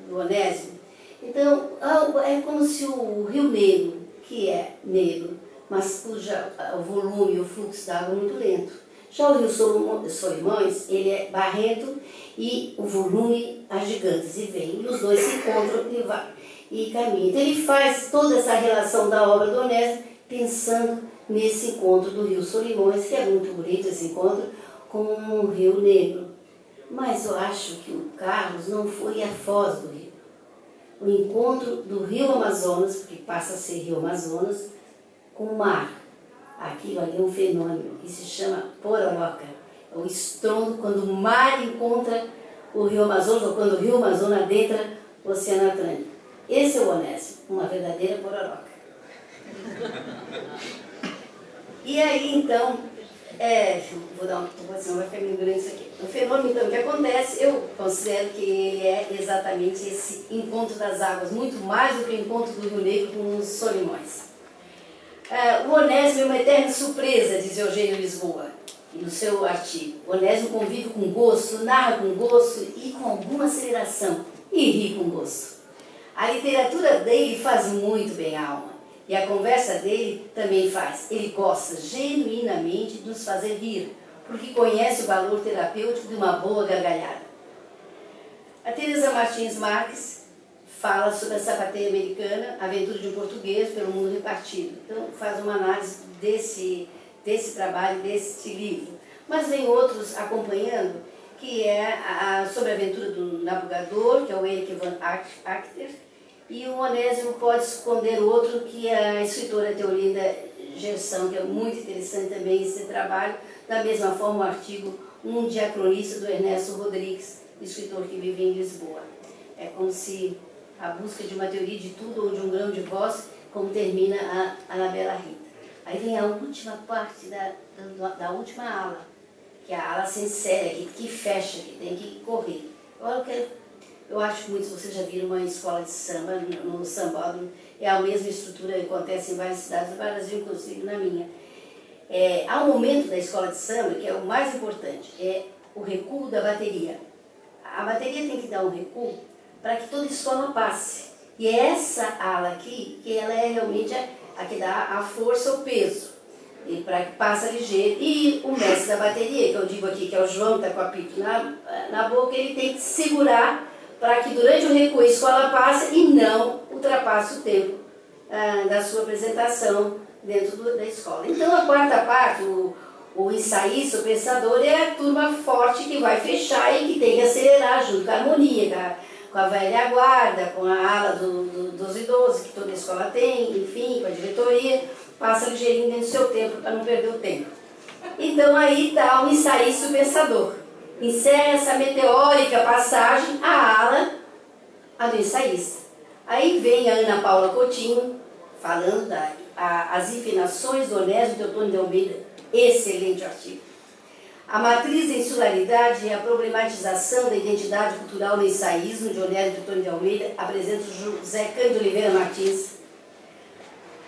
do Onésimo. Então, é como se o Rio Negro, que é negro, mas cuja o volume e o fluxo d'água é muito lento. Já o Rio Solimões, ele é barrento e o volume agigantes e vem. E os dois se encontram e caminham. Então ele faz toda essa relação da obra do Onésimo pensando nesse encontro do Rio Solimões, que é muito bonito esse encontro, com um Rio Negro. Mas eu acho que o Carlos não foi a foz do rio. O encontro do Rio Amazonas, porque passa a ser Rio Amazonas, com o mar. Aquilo ali é um fenômeno que se chama pororoca. É o estrondo quando o mar encontra o Rio Amazonas, ou quando o Rio Amazonas adentra o Oceano Atlântico. Esse é o Onésimo, uma verdadeira pororoca. E aí, então, Vou dar senão vai ficar meio grande isso aqui. O fenômeno então, que acontece, eu considero que ele é exatamente esse encontro das águas, muito mais do que o encontro do Rio Negro com os Solimões. O Onésimo é uma eterna surpresa, diz Eugênio Lisboa, no seu artigo. O Onésimo convive com gosto, narra com gosto e com alguma aceleração, e ri com gosto. A literatura dele faz muito bem à alma. E a conversa dele também faz. Ele gosta genuinamente de nos fazer rir, porque conhece o valor terapêutico de uma boa gargalhada. A Teresa Martins Marques fala sobre a sapateia americana, a aventura de um português pelo mundo repartido. Então faz uma análise desse trabalho, desse livro. Mas vem outros acompanhando, que é sobre a aventura do navegador, que é o Erik van Achter, e o Onésimo pode esconder outro, que é a escritora Teolinda Gerson, que é muito interessante também esse trabalho. Da mesma forma, o artigo Um Diacronista, do Ernesto Rodrigues, escritor que vive em Lisboa. É como se a busca de uma teoria de tudo ou de um grão de voz, como termina a Anabela Rita. Aí vem a última parte da última ala, que é a ala sincera, que fecha, que tem que correr. Eu acho que muitos de vocês já viram uma escola de samba, no sambódromo, é a mesma estrutura que acontece em várias cidades do Brasil, inclusive na minha. Há um momento da escola de samba que é o mais importante, é o recuo da bateria. A bateria tem que dar um recuo para que toda a escola passe. E é essa ala aqui, que ela é realmente a que dá a força, o peso, para que passe ligeiro. E o mestre da bateria, que eu digo aqui, que é o João, que está com a pique na boca, ele tem que segurar para que durante o recuo a escola passe e não ultrapasse o tempo da sua apresentação dentro da escola. Então a quarta parte, o ensaísta, o pensador, é a turma forte que vai fechar e que tem que acelerar junto com a harmonia, com a velha guarda, com a ala dos idosos, que toda a escola tem, enfim, com a diretoria, passa ligeirinho dentro do seu tempo para não perder o tempo. Então aí está o ensaísta e o pensador. Encerra essa meteórica passagem, a ala, a do ensaísta. Aí vem a Ana Paula Coutinho, falando as infinações do Onésimo Teotônio de Almeida, excelente artigo. A matriz da insularidade e a problematização da identidade cultural no ensaísmo de Onésimo Teotônio de Almeida, apresenta o José Cândido Oliveira Martins.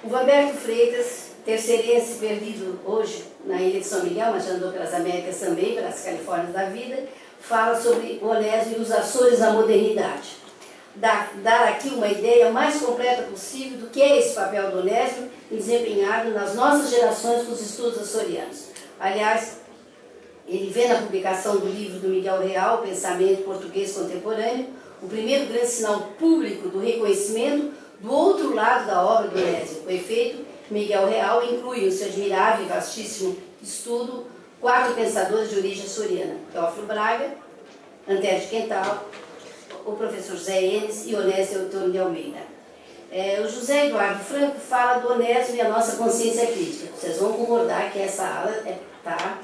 O Vanberto Freitas, terceirense perdido hoje na Ilha de São Miguel, mas já andou pelas Américas também, pelas Califórnias da vida, fala sobre o Onésimo e os Açores na modernidade. Dar aqui uma ideia mais completa possível do que é esse papel do Onésimo desempenhado nas nossas gerações com os estudos açorianos. Aliás, ele vê na publicação do livro do Miguel Real, Pensamento Português Contemporâneo, o primeiro grande sinal público do reconhecimento do outro lado da obra do Onésimo. Com efeito, Miguel Real inclui no seu admirável e vastíssimo estudo 4 pensadores de origem açoriana: Teófilo Braga, Antero de Quental, o professor José Enes e Onésimo Teotônio de Almeida. O José Eduardo Franco fala do Onésimo e a nossa consciência crítica. Vocês vão concordar que essa ala está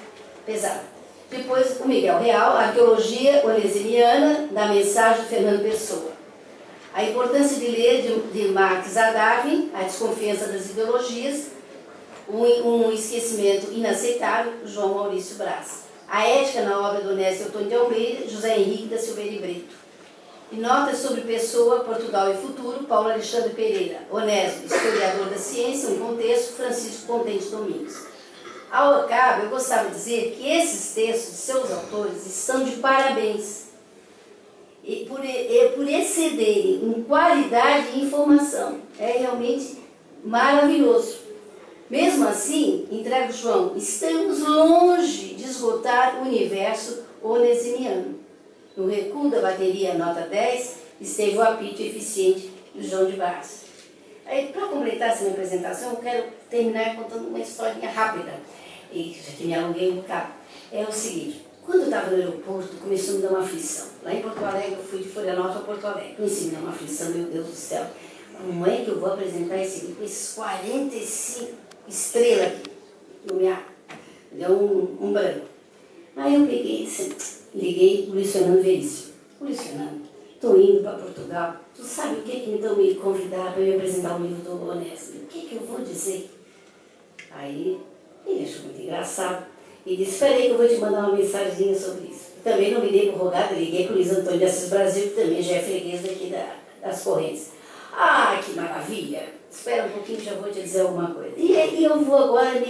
pesada. Depois, o Miguel Real, Arqueologia Onesimiana, da mensagem de Fernando Pessoa. A importância de ler de Marx a Darwin, a desconfiança das ideologias, um esquecimento inaceitável, João Maurício Braz. A ética na obra do Onésimo Teotônio de Almeida, José Henrique da Silveira e Brito. E notas sobre Pessoa, Portugal e Futuro, Paulo Alexandre Pereira. Onésimo, historiador da ciência, um contexto, Francisco Contente Domingos. Ao cabo, eu gostava de dizer que esses textos de seus autores estão de parabéns. E por excederem em qualidade e informação. É realmente maravilhoso. Mesmo assim, entrego João, estamos longe de esgotar o universo onesimiano. No recuo da bateria nota 10, esteve o apito eficiente do João de Barros. Aí, para completar essa minha apresentação, eu quero terminar contando uma historinha rápida, e já que me alonguei um bocado. É o seguinte: quando eu estava no aeroporto, começou a me dar uma aflição. Lá em Porto Alegre, eu fui de Florianópolis a Porto Alegre. Comecei a me dar uma aflição, meu Deus do céu. Como é que eu vou apresentar esse livro com esses 45 estrelas aqui no minha... Deu um branco. Aí eu peguei e disse, liguei o Luiz Fernando Veríssimo. Luiz Fernando, estou indo para Portugal. Tu sabe o que então me convidaram para eu apresentar o livro do Onésimo? O que eu vou dizer? Aí ele achou muito engraçado. e disse, espera aí que eu vou te mandar uma mensaginha sobre isso. Também não me dei por rogada, liguei para o Luiz Antônio de Assis Brasil, que também já é freguês daqui das Correntes. Ah, que maravilha! Espera um pouquinho, já vou te dizer alguma coisa. E eu vou agora,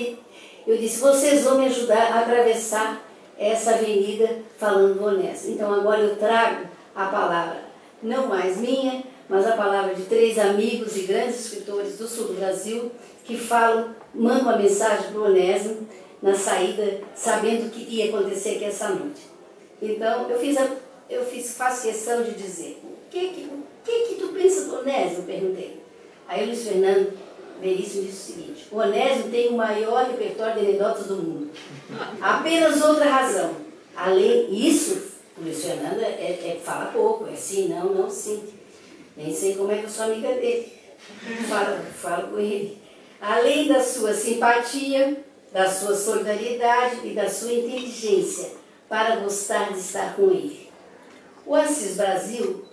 eu disse, vocês vão me ajudar a atravessar essa avenida falando do Onésimo. Então agora eu trago a palavra, não mais minha, mas a palavra de 3 amigos e grandes escritores do sul do Brasil, que falam, mandam uma mensagem para o Onésimo na saída, sabendo que ia acontecer aqui essa noite. Então, faço questão de dizer, o que tu pensa do Onésimo? Perguntei. Aí o Luiz Fernando Veríssimo disse o seguinte, o Onésimo tem o maior repertório de anedotas do mundo. Apenas outra razão. Além disso, o Luiz Fernando fala pouco, é sim, não, sim. Nem sei como é que eu sou amiga dele. Falo com ele. Além da sua simpatia, da sua solidariedade e da sua inteligência, para gostar de estar com ele. O Assis Brasil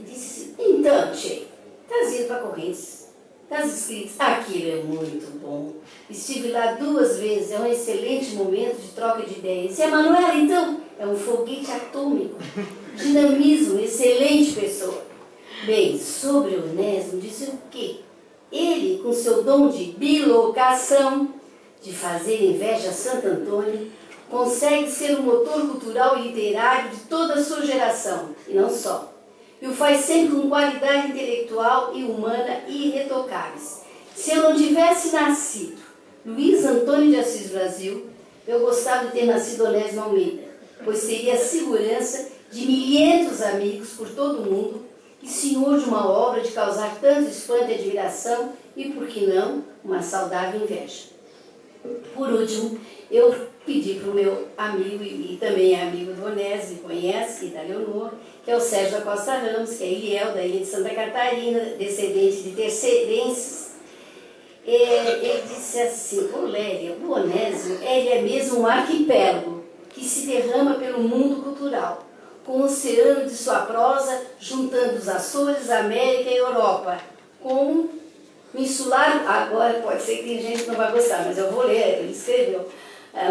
disse assim, então, Che, estás indo para Correntes, estás escrito, aquilo é muito bom. Estive lá 2 vezes, é um excelente momento de troca de ideias. E a Manuela, então, é um foguete atômico, dinamismo, excelente pessoa. Bem, sobre o Onésimo, disse o quê? Ele, com seu dom de bilocação, de fazer inveja a Santo Antônio, consegue ser o motor cultural e literário de toda a sua geração, e não só. E o faz sempre com qualidade intelectual e humana irretocáveis. Se eu não tivesse nascido Luiz Antônio de Assis Brasil, eu gostava de ter nascido Onésimo Almeida, pois teria a segurança de milhentos amigos por todo o mundo e senhor de uma obra de causar tanto espanto e admiração e, por que não, uma saudável inveja. Por último, eu pedi para o meu amigo, e também é amigo do Onésimo, conhece, e da Leonor, que é o Sérgio da Costa Ramos, que é Iliel, da ilha de Santa Catarina, descendente de terceirenses. Ele disse assim, ô Lélia, o Onésimo, ele é mesmo um arquipélago que se derrama pelo mundo cultural, com o oceano de sua prosa, juntando os Açores, América e Europa, com o insular, agora pode ser que tem gente que não vai gostar, mas eu vou ler, ele escreveu,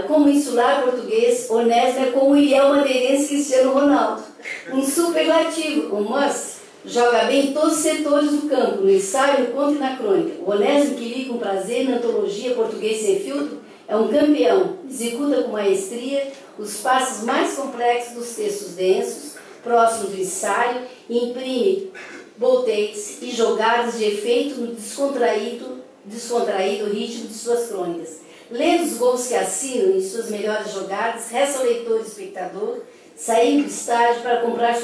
como insular português, Onésimo é como o Iliel madeirense Cristiano Ronaldo, um superlativo, um must, joga bem em todos os setores do campo, no ensaio, no conto e na crônica. O Onésimo, que li com prazer na antologia Português Sem Filtro, é um campeão, executa com maestria os passos mais complexos dos textos densos, próximos do ensaio, e imprime volteios e jogadas de efeito no descontraído ritmo de suas crônicas. Lendo os gols que assinam em suas melhores jogadas, resta ao leitor e espectador sair do estádio para comprar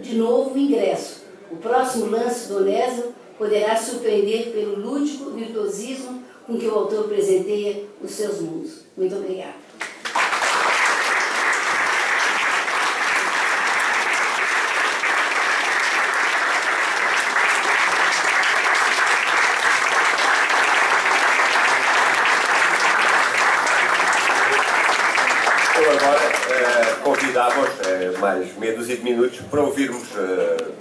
de novo o ingresso. O próximo lance do Onésimo poderá surpreender pelo lúdico virtuosismo com que o autor presenteia os seus mundos. Muito obrigada. Convidávamos mais meia dúzia de minutos para ouvirmos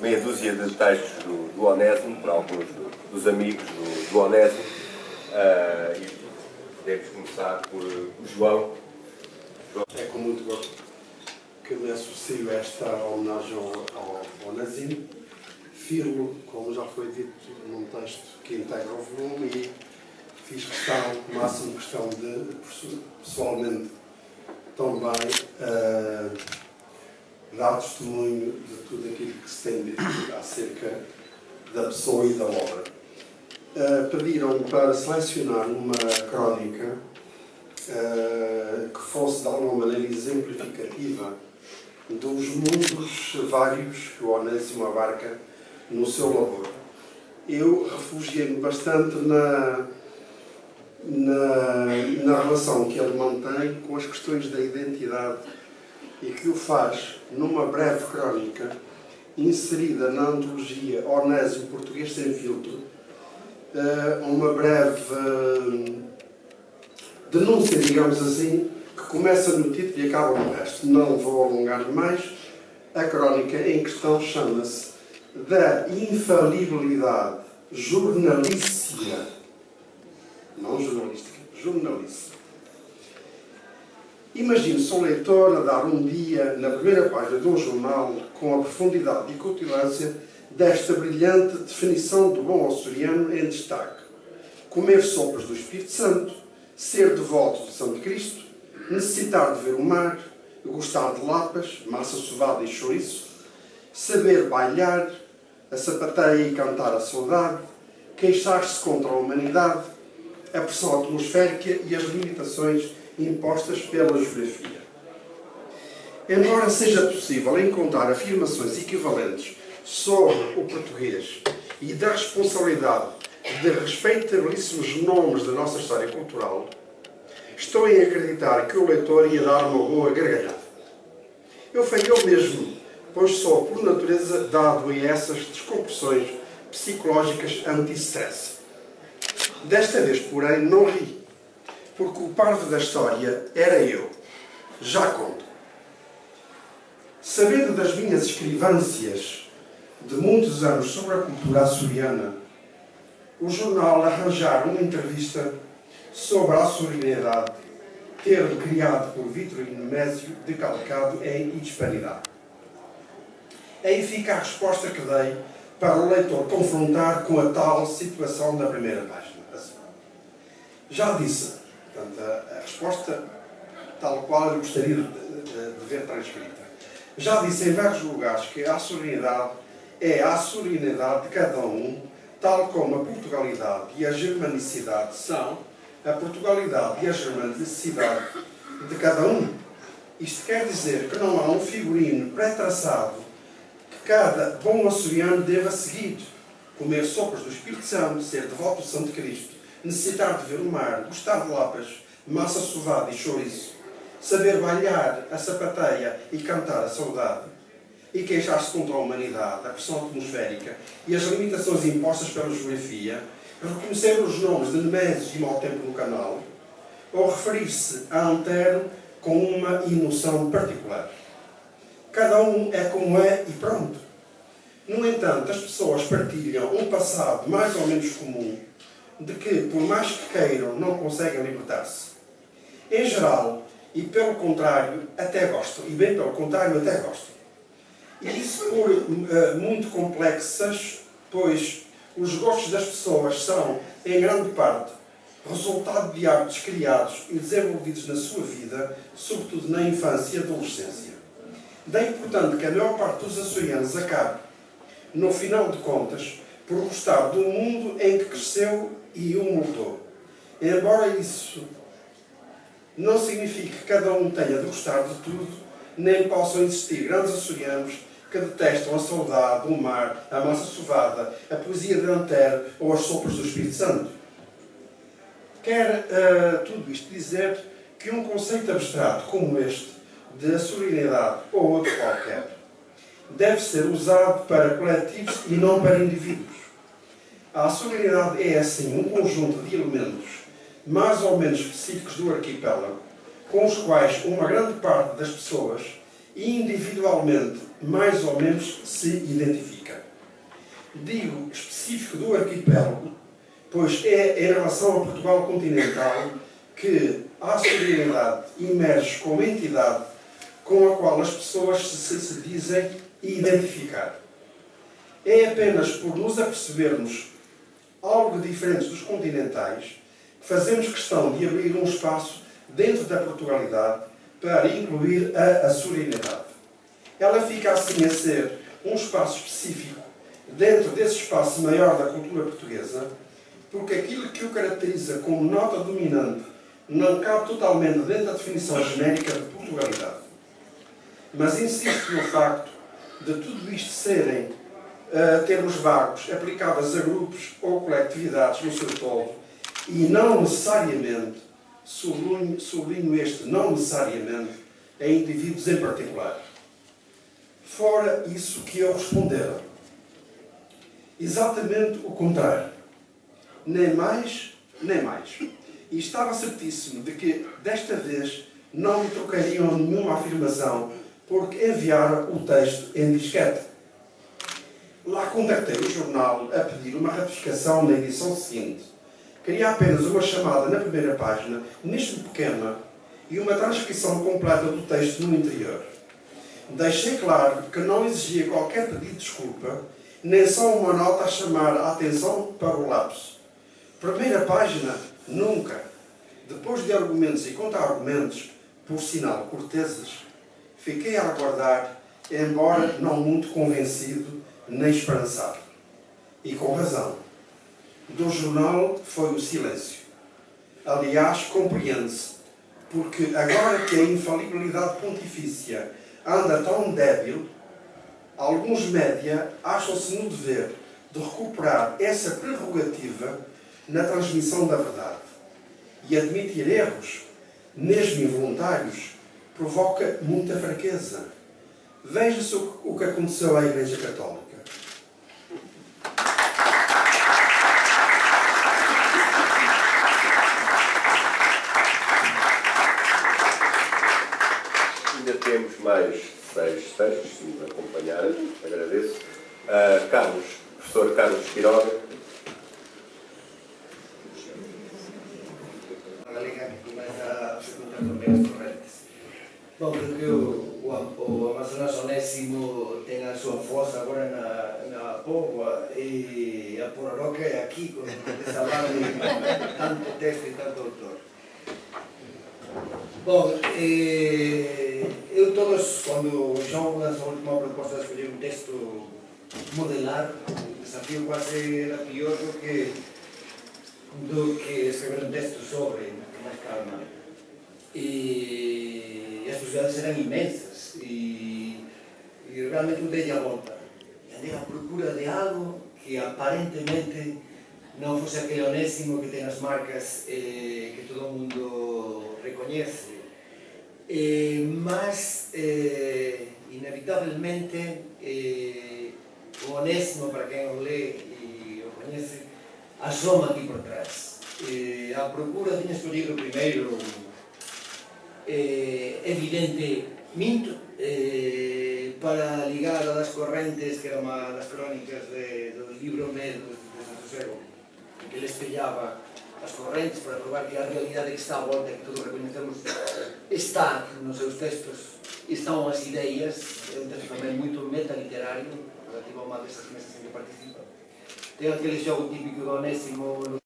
meia dúzia de textos do Onésimo, por alguns dos amigos do Onésimo. E podemos começar por o João. É com muito gosto que me associo a esta homenagem ao Onésimo. Firo, como já foi dito, num texto que integra o volume e fiz questão, máximo questão de, pessoalmente, também dar testemunho de tudo aquilo que se tem dito acerca da pessoa e da obra. Pediram-me para selecionar uma crónica que fosse de alguma maneira exemplificativa dos mundos vários que o Onésimo abarca no seu labor. Eu refugiei-me bastante na relação que ele mantém com as questões da identidade e que o faz numa breve crónica inserida na antologia Onésimo Português Sem Filtro, uma breve denúncia, digamos assim, que começa no título e acaba no resto. Não vou alongar mais. A crónica em questão chama-se Da Infalibilidade Jornalícia, não jornalística, jornalística. E Imagine-se um leitor a dar um dia, na primeira página de um jornal, com a profundidade e cutilância desta brilhante definição do bom açoriano em destaque: comer sopas do Espírito Santo, ser devoto de Santo Cristo, necessitar de ver o mar, gostar de lapas, massa sovada e chouriço, saber bailar, a sapateia e cantar a saudade, queixar-se contra a humanidade, a pressão atmosférica e as limitações impostas pela geografia. Embora seja possível encontrar afirmações equivalentes sobre o português e da responsabilidade de respeitabilíssimos nomes da nossa história cultural, estou em acreditar que o leitor ia dar uma boa gargalhada. Eu faria o mesmo, pois sou, por natureza, dado a essas descompressões psicológicas anti-stress. Desta vez, porém, não ri, porque o parvo da história era eu. Já conto. Sabendo das minhas escrivâncias de muitos anos sobre a cultura açoriana, o jornal arranjar uma entrevista sobre a açorianidade, termo criado por Vitorino Mésio, decalcado em hispanidade. Aí fica a resposta que dei para o leitor confrontar com a tal situação da primeira página. Já disse, portanto, a resposta tal qual eu gostaria de ver transcrita. Já disse em vários lugares que a açorianidade é a açorianidade de cada um, tal como a Portugalidade e a germanicidade são a Portugalidade e a germanicidade de cada um. Isto quer dizer que não há um figurino pré-traçado que cada bom açoriano deva seguir: comer sopas do Espírito Santo, ser devoto do Santo Cristo, necessitar de ver o mar, gostar de lapas, massa sovada e chouriço, saber bailar a sapateia e cantar a saudade, e queixar-se contra a humanidade, a pressão atmosférica e as limitações impostas pela geografia, reconhecer os nomes de Nemésio e Mau Tempo no Canal, ou referir-se a Antero com uma emoção particular. Cada um é como é e pronto. No entanto, as pessoas partilham um passado mais ou menos comum, de que, por mais que queiram, não conseguem libertar-se. Em geral, e pelo contrário, até gostam. E bem pelo contrário, até gostam. E isso por muito complexas, pois os gostos das pessoas são, em grande parte, resultado de hábitos criados e desenvolvidos na sua vida, sobretudo na infância e adolescência. Daí, portanto, que a maior parte dos açorianos acabe, no final de contas, por gostar do mundo em que cresceu e o moldou. Embora isso não signifique que cada um tenha de gostar de tudo, nem possam existir grandes açorianos que detestam a saudade, o mar, a massa sovada, a poesia de Antero ou as sopas do Espírito Santo. Quer tudo isto dizer que um conceito abstrato como este, de açorianidade ou outro qualquer, deve ser usado para coletivos e não para indivíduos. A açorianidade é, assim, um conjunto de elementos mais ou menos específicos do arquipélago, com os quais uma grande parte das pessoas, individualmente, mais ou menos se identifica. Digo específico do arquipélago, pois é em relação a Portugal continental que a açorianidade emerge como entidade com a qual as pessoas se dizem identificar. É apenas por nos apercebermos algo diferentes dos continentais que fazemos questão de abrir um espaço dentro da Portugalidade para incluir a açorianidade. Ela fica assim a ser um espaço específico dentro desse espaço maior da cultura portuguesa, porque aquilo que o caracteriza como nota dominante não cabe totalmente dentro da definição genérica de Portugalidade. Mas insisto no facto de tudo isto serem termos vagos aplicáveis a grupos ou coletividades no seu todo e não necessariamente, sublinho este, não necessariamente, a indivíduos em particular. Fora isso que eu respondera. Exatamente o contrário. Nem mais, nem mais. E estava certíssimo de que, desta vez, não me trocariam nenhuma afirmação, porque enviara o texto em disquete. Lá contactei o jornal a pedir uma ratificação na edição seguinte. Queria apenas uma chamada na primeira página, mesmo pequena, e uma transcrição completa do texto no interior. Deixei claro que não exigia qualquer pedido de desculpa, nem só uma nota a chamar a atenção para o lapso. Primeira página, nunca. Depois de argumentos e contra-argumentos, por sinal corteses, fiquei a aguardar, embora não muito convencido nem esperançado. E com razão. Do jornal foi o silêncio. Aliás, compreende-se, porque agora que a infalibilidade pontifícia anda tão débil, alguns média acham-se no dever de recuperar essa prerrogativa na transmissão da verdade. E admitir erros, mesmo involuntários, provoca muita fraqueza. Veja-se o que aconteceu à Igreja Católica. Ainda temos mais 6 textos, se me acompanharem, agradeço. Professor Carlos Quiroga. Bom, porque o Amazonas Onésimo tem a súa forza agora na Póvoa e a Pororoca é aquí, con esta banda de tanto texto e tanto autor. Bom, eu todos, quando o João lançou a última proposta de escolher un texto modelar, o desafío quase era pior do que escrever un texto sobre, con máis calma. E as posibilidades eran inmensas e realmente un dei a volta. E andei a procura de algo que aparentemente non fose aquele Onésimo que ten as marcas que todo o mundo recoñece. Mas, inevitablemente, o Onésimo, para quen o lee e o coñece, asoma aquí por trás. A procura tiña escollido primeiro evidente minto para ligar a das correntes, que era unha das crónicas do libro Medo de Sosego, que ele espellaba as correntes para probar que a realidade que está a volta, que todos reconhecemos, está nos seus textos, están as ideas. É un texto tamén moito metaliterario relativo a unha desas mesas en que participa. Ten aquele xogo típico do Onésimo